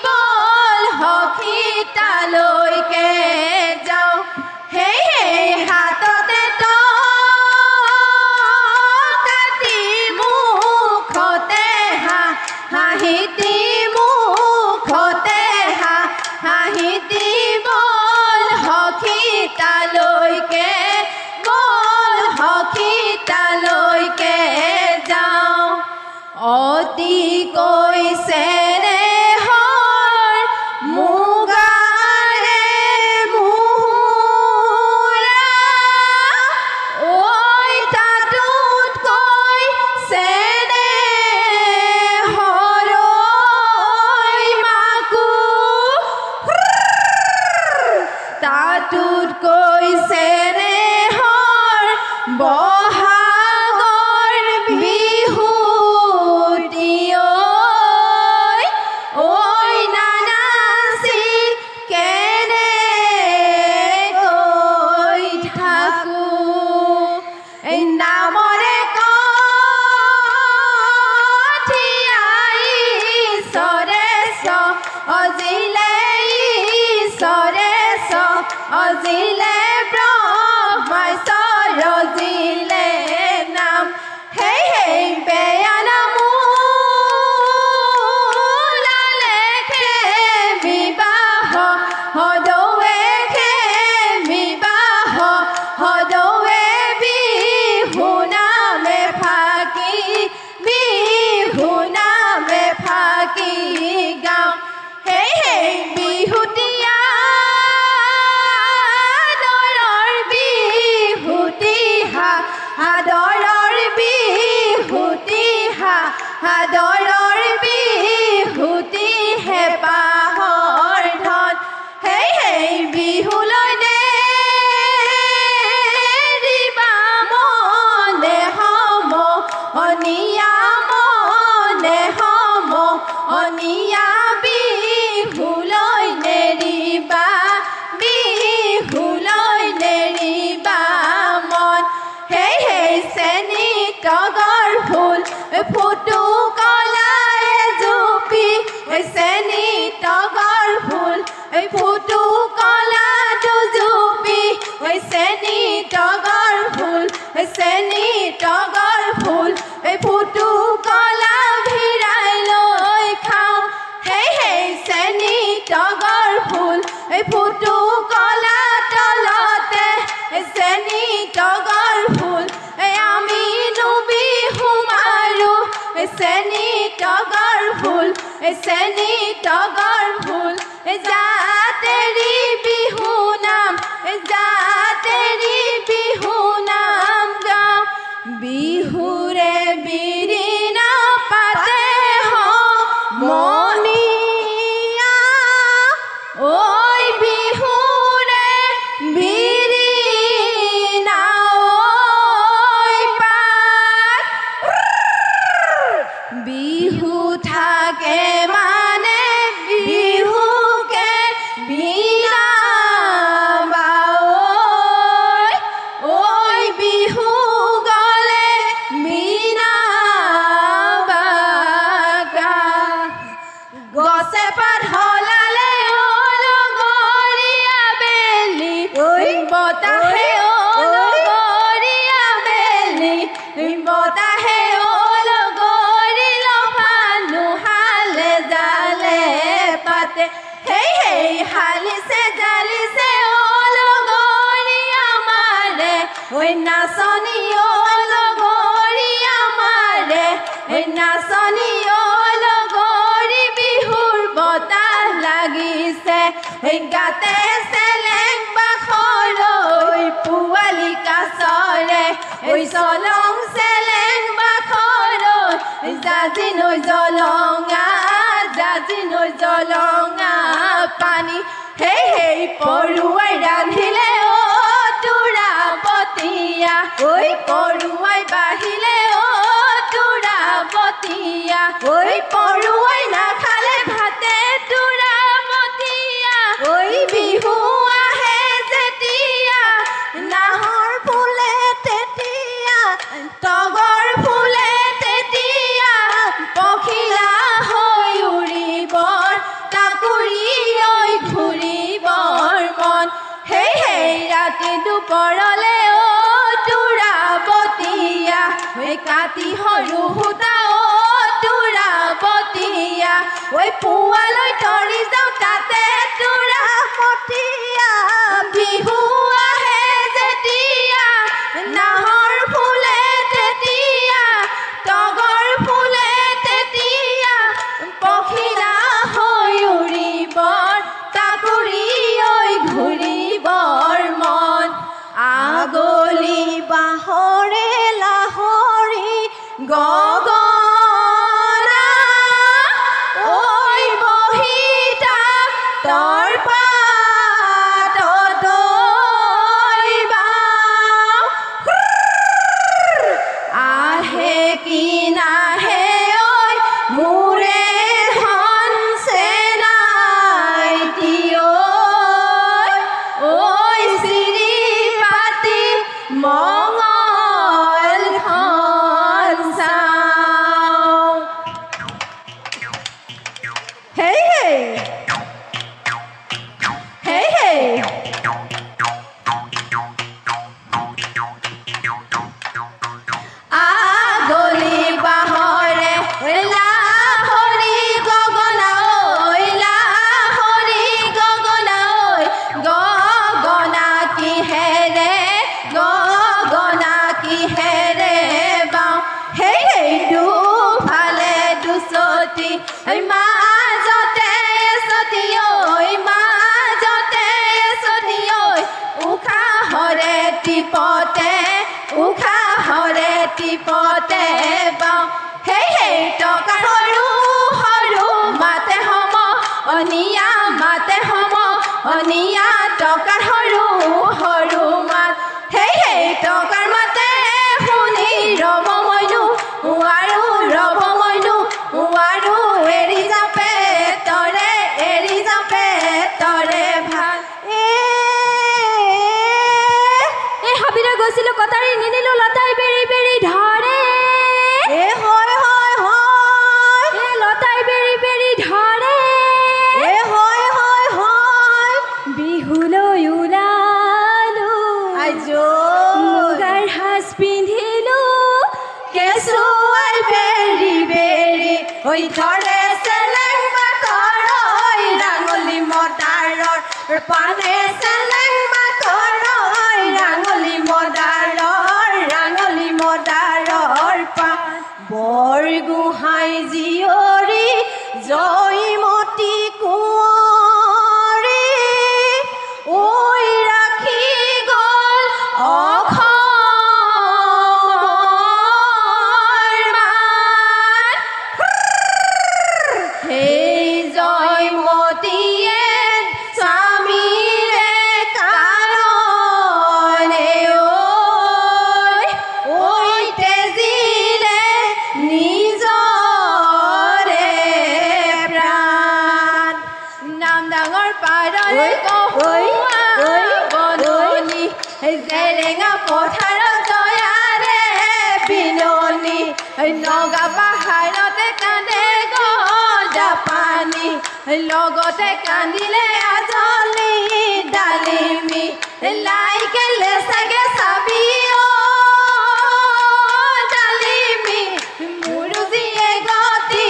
বল সখী তালৈকে যাওঁ হেই হেই হাততে কাটি মুখতে হাঁহিতি মুখতে হাঁহিতি বল সখী তালৈকে বল সখী তালৈকে যাওঁ অতি কৈছে তাতুত কৈছে বহাগৰ বিহুতি ঐ নানাচি কেনে গৈ থাকো এই নামৰে কঠিয়াই ঈশ্বৰে অজিলে ঈশ্বৰে অজিলে ব্ৰহ্মস্বৰ অজিলে নাম হেই হেই বেয়া নামোলালে বিবাহ সদৌৱে বিবাহ সদৌৱে বিহু নামে ফাঁকি গাওঁ হেই হেই বিহুতীয়া আদৰৰ বিহুতি হেঁপাহৰ ধন হেই হেই বিহুলৈ নেৰিবা মনে সমনীয়া বিহুলৈ নেৰিবা মন হেই হেই চেনি তগৰ ফুল ফুটু কলাই জুপি চেনি তগৰ ফুল ফুটু কলা দুজুপি চেনি তগৰ ফুল ফুটু কলা ভিৰাই লৈ খাওঁ হেই হেই চেনি তগৰ ফুল ফুটু কলা তলতে চেনি তগৰ ফুল আমি বিহু মাৰো চেনি তগৰ ফুল জাতেৰি বিহু নাম গাওঁ বিহুৰে বিৰিণা পাতে মনিয়া ঐ বিহুৰে বিৰিণা বিহু থাকে মানে বিহুকে বিনা ঐ বিহু গলে বিনা গছে পাত হলালে লগৰীয়া বেলি বতাহে লগৰীয়া বেলি বতাহে হেই হেই হালিছে জালিছে লগৰীয়া মাৰে নাচনী লগৰী আমাৰে নাচনী লগৰী বিহুৰ বতাহ লাগিছে গাতে চেলেং বাখৰৈ পোৱালি কাছৰে চলং চেলেং বাখৰৈ জাজি নৈ জলঙা পানী হেই হেই পৰুৱাই ৰান্ধিলে তোৰা বতিয়া পৰুৱাই বাঢ়িলে তোৰা বতিয়া পৰুৱাই নাখালে ভাতে তোৰা বতিয়া বিহু আহে যেতিয়া নাহৰ ফুলে তেতিয়া তগৰ ফুলে তেতিয়া পখিলা হৈ উৰিবৰ পৰলে অ তোৰা বতিয়া ঐ কাটি সৰু সূতা অ তোৰা বতিয়া ঐ পুৱালৈ তৰি যাওঁ তাতে তোৰা পতিয়া বিহু আহে যেতিয়া নাহৰ ফুলে তেতিয়া তগৰ ফুলে তেতিয়া পখিলা হৈ উৰিবৰ কাকুৰি ঐ ঘূৰিবৰ মন আগলি বাহৰে লাহৰি গগনা ঐ বহিতা তৰ পাতত আহে কি নাহে ঐ মোৰে ধন চেনাইটি ঐ চিৰি পাতি মঙলখন চাওঁ হেই হেই হেই হেই আগলি বাহৰে লাহৰি গগনা ঐ লাহৰি গগনা ঐ গগনা কিহেৰে বাওঁ হেই হেই দুফালে দুচটি মাজতে এচটি ঐ মাজতে এচটি ঐ উশাহৰে টিপতে বাওঁ হেই হেই টকা সৰু সৰু মাতে সম অনিয়া মাতে সম অনিয়া টকাৰ সৰু সৰু মাত হেই হেই টকাৰ মাতে শুনি ৰব মইনো আৰু ৰব মইনো আৰু এৰি যাপে তৰে ভাল এই হাবিৰে গৈছিলো কটাৰী নিনিলো লতাই বেৰি বেৰি ধৰে হয় হয় হয় লতাই বেৰি বেৰি ধৰে হয় হয় হয় বিহুলৈ ওলালো মুগাৰ সাজ পিন্ধিলো কেঁচুৱাই বেৰি বেৰি ঐ ধৰে চেলেং বাকৰ ঐ ৰাঙলী মদাৰৰ পানে চেলেং বাকৰ ঐ ৰাঙলী মদাৰৰ পান বৰগোহাঁই জীয়ৰী জয়মতী কুঁৱৰী ঐ ৰাখি গ'ল অসমৰ মান সেই জয়মতীয়ে স্বামীৰে কাৰণে ঐ তেজিলে নিজৰে প্ৰাণ নাম ডাঙৰ পাৰলৈ কহুৱা বননি জেৰেঙা পথাৰত জয়াৰে বিননি নগা পাহাৰতে কান্দে গজা পানী লগতে কান্দিলে আজলি ডালিমি লাইকে লেচাগে চাবি ডালিমি মোৰো যিয়ে গতি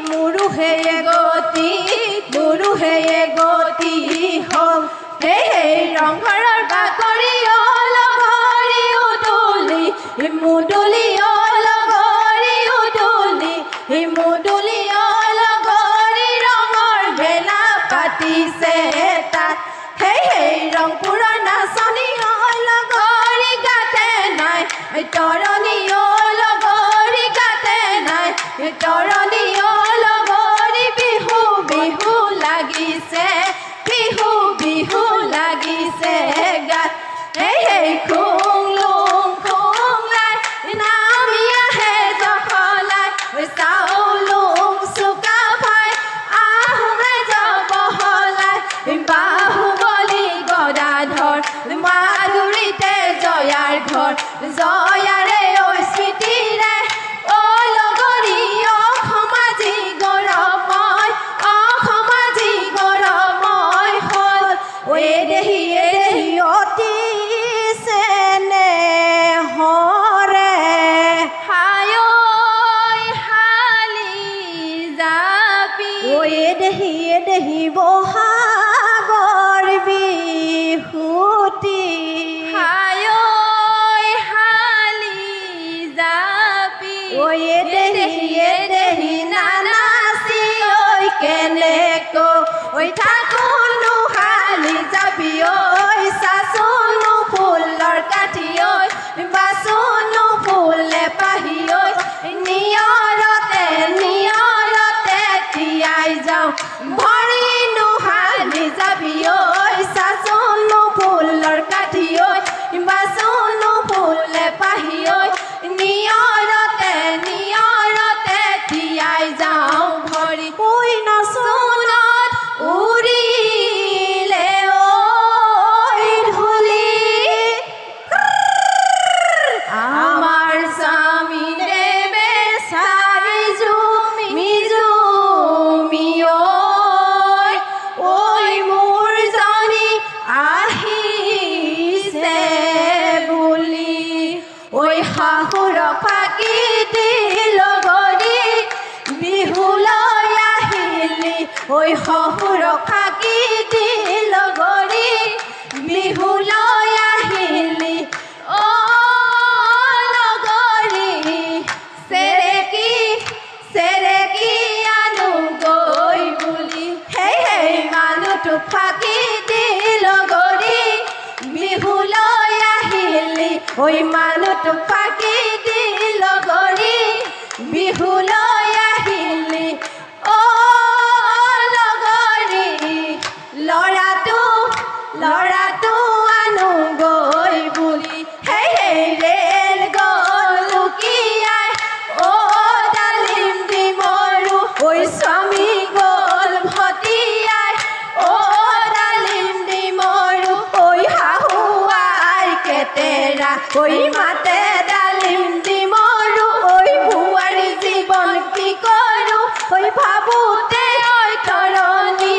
মোৰো হেয়ে গতি হম হেই হেই ৰংঘৰৰ বাকৰি লগৰি উদুলি মুদুলি লগৰি উদুলি মুদুলি লগৰি ৰঙৰ ভেলা পাতিছে তাত হেই হেই ৰংপুৰৰ নাচনি লগৰি গাতে নাই তৰণি লগৰি গাতে নাই তৰণি লগৰি বিহু বিহু লাগিছে বিহু লাগিছে গাত হেই হেই খুংলুং খুংলাই নামি আহে জখলাই চাউলুং চুকা ভাই আহোঁৰাই জবহলাই বাহুবলি গদাধৰ মাধুৰীতে জয়াৰ ঘৰ জয়াৰে বহাগৰ বিহুতি হায়ৈ হালি জাপি ঐ এদেহি নানাচি ঐ কেনেকৈ ঐ থাকোনো হালি যাবি ঐ চাচোনো ফুলৰ কাঠি ঐ বাচোনো ফুলে পাহি ঐ নিয়ৰতে তিয়াই যাওঁ ভৰিনো হালি যাবি ঐ চাচোনো ফুলৰ কাঠি ঐ বাচোনো ফুলে পাহি ঐ নিয়ৰতে তিয়াই যাওঁ ভৰি ঐ নচোনত উৰিলে ঐ ধূলি আমাৰ স্বামী দেৱে চাৰি জুমি ঐ মোৰ জনী আহিছে বুলি ঐ শাহুৰ ফাঁকি দিল গৰি বিহুলৈ আহিলি ঐ শহুৰ ফাঁকি দিল গৰি বিহুলৈ আহিলি অ লগৰি চেৰেকি আনো গৈ বুলি হেই মানুহটো ফাঁকি দিল গৰি বিহুলৈ আহিলি ঐ মানুহটো ফাঁকি দিল গৰি বিহুলৈ আহিলি অ লগৰি ল'ৰাটো আনো গৈ বুলি হেই ৰেল গ'ল লুকিয়াই অ ডালিম ডিমৰু ঐ স্বামী গ'ল ভটিয়াই অ ডালিম ডিমৰু ঐ শাহু আই কেতেৰা ঐ মাতে ডালিম ডিমৰু ঐ বোৱাৰী জীৱন কি কৰোঁ ঐ ভাবোতে ঐ তৰণি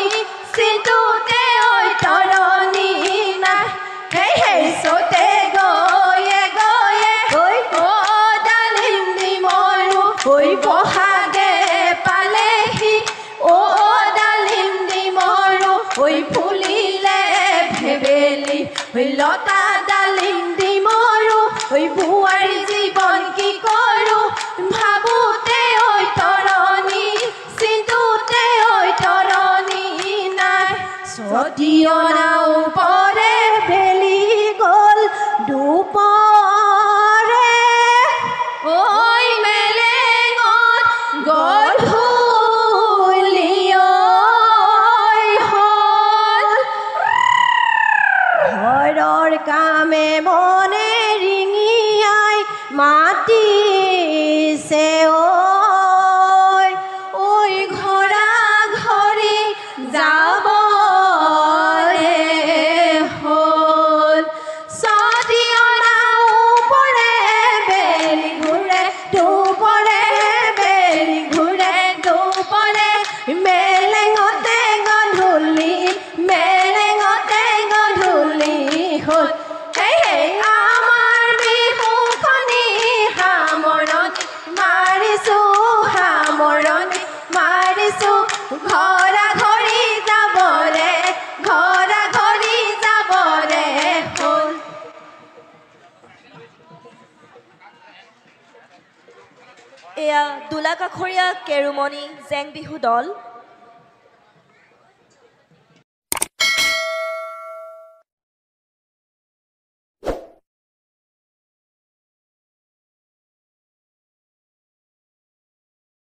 চিন্তুতে ঐ তৰণি নাই হেই চতে গয়ে ঐ অ ডালিম ডিমৰু ঐ বহাগে পালেহি অ ডালিম ডিমৰু ঐ ফুলিলে ভেবেলি ঐ লতা ডালিম ডিমৰু ঐ বোৱাৰী জীৱন কি কৰোঁ ভাবোতে ঐ তৰণি চিন্তুতে ঐ তৰণি নাই ছটিয়নাও পৰে বেলি গ'ল দুপৰে ঐ মেলেঙত গধূলি হ'ল ঘৰৰ কামে বনে ৰিঙিয়াই মাতিছে ঐ ঘৰা ঘৰি যাবলে হ'ল ছটিয়নাও পৰে বেলি ঘূৰে দুপৰে বেলি ঘূৰে দুপৰে মেলেঙতে গধূলি হ'ল হেই আমাৰ বিহুখনি সামৰণি মাৰিছো ঘৰা ঘৰি যাবৰে হ'ল এয়া দোলাকাষৰীয়া কেৰুমণি জেং বিহু দল